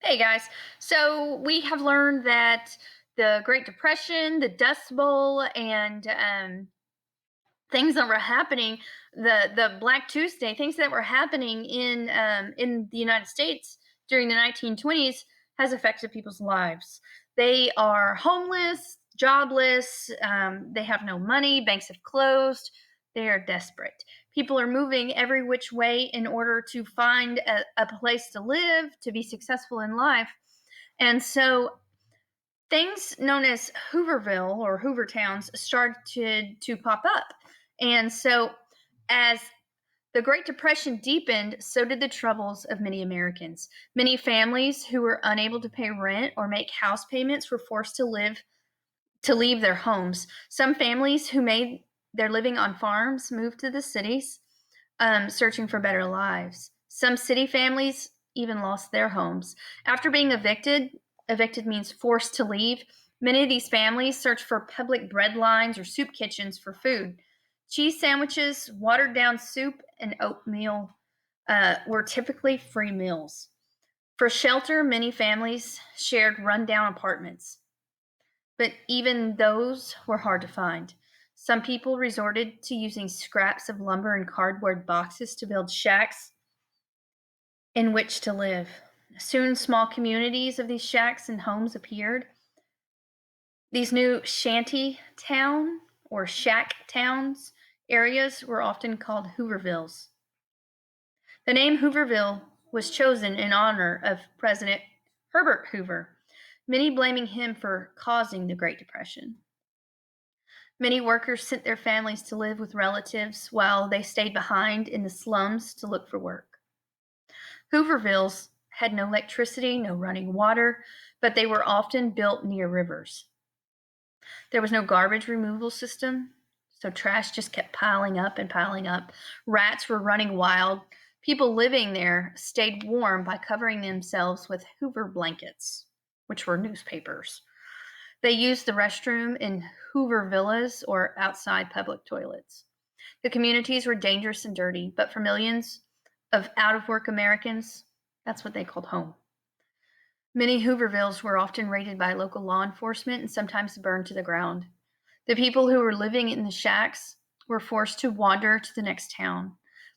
Hey guys. So we have learned that the Great Depression, the Dust Bowl, and things that were happening, the Black Tuesday, things that were happening in the United States during the 1920s has affected people's lives. They are homeless, jobless. They have no money. Banks have closed. They are desperate. People are moving every which way in order to find a place to live, to be successful in life. And so things known as Hooverville or Hoover towns started to pop up. And so as the Great Depression deepened, so did the troubles of many Americans. Many families who were unable to pay rent or make house payments were forced to leave their homes. Some families who made their living on farms moved to the cities, searching for better lives. Some city families even lost their homes. After being evicted means forced to leave, many of these families searched for public bread lines or soup kitchens for food. Cheese sandwiches, watered down soup, and oatmeal were typically free meals. For shelter, many families shared rundown apartments, but even those were hard to find. Some people resorted to using scraps of lumber and cardboard boxes to build shacks in which to live. Soon, small communities of these shacks and homes appeared. These new shanty town or shack towns areas were often called Hoovervilles. The name Hooverville was chosen in honor of President Herbert Hoover, many blaming him for causing the Great Depression. Many workers sent their families to live with relatives while they stayed behind in the slums to look for work. Hoovervilles had no electricity, no running water, but they were often built near rivers. There was no garbage removal system, so trash just kept piling up and piling up. Rats were running wild. People living there stayed warm by covering themselves with Hoover blankets, which were newspapers. They used the restroom in Hoover villas or outside public toilets. The communities were dangerous and dirty, but for millions of out of work Americans, that's what they called home. Many Hoovervilles were often raided by local law enforcement and sometimes burned to the ground. The people who were living in the shacks were forced to wander to the next town.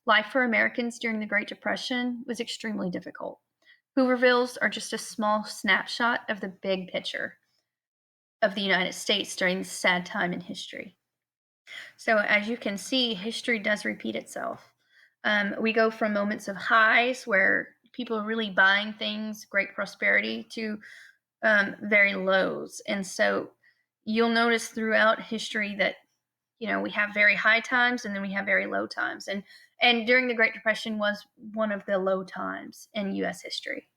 Life for Americans during the Great Depression was extremely difficult. Hoovervilles are just a small snapshot of the big picture of the United States during this sad time in history. So, as you can see, history does repeat itself. We go from moments of highs where people are really buying things, great prosperity, to very lows. And so, you'll notice throughout history that we have very high times and then we have very low times. And during the Great Depression was one of the low times in U.S. history.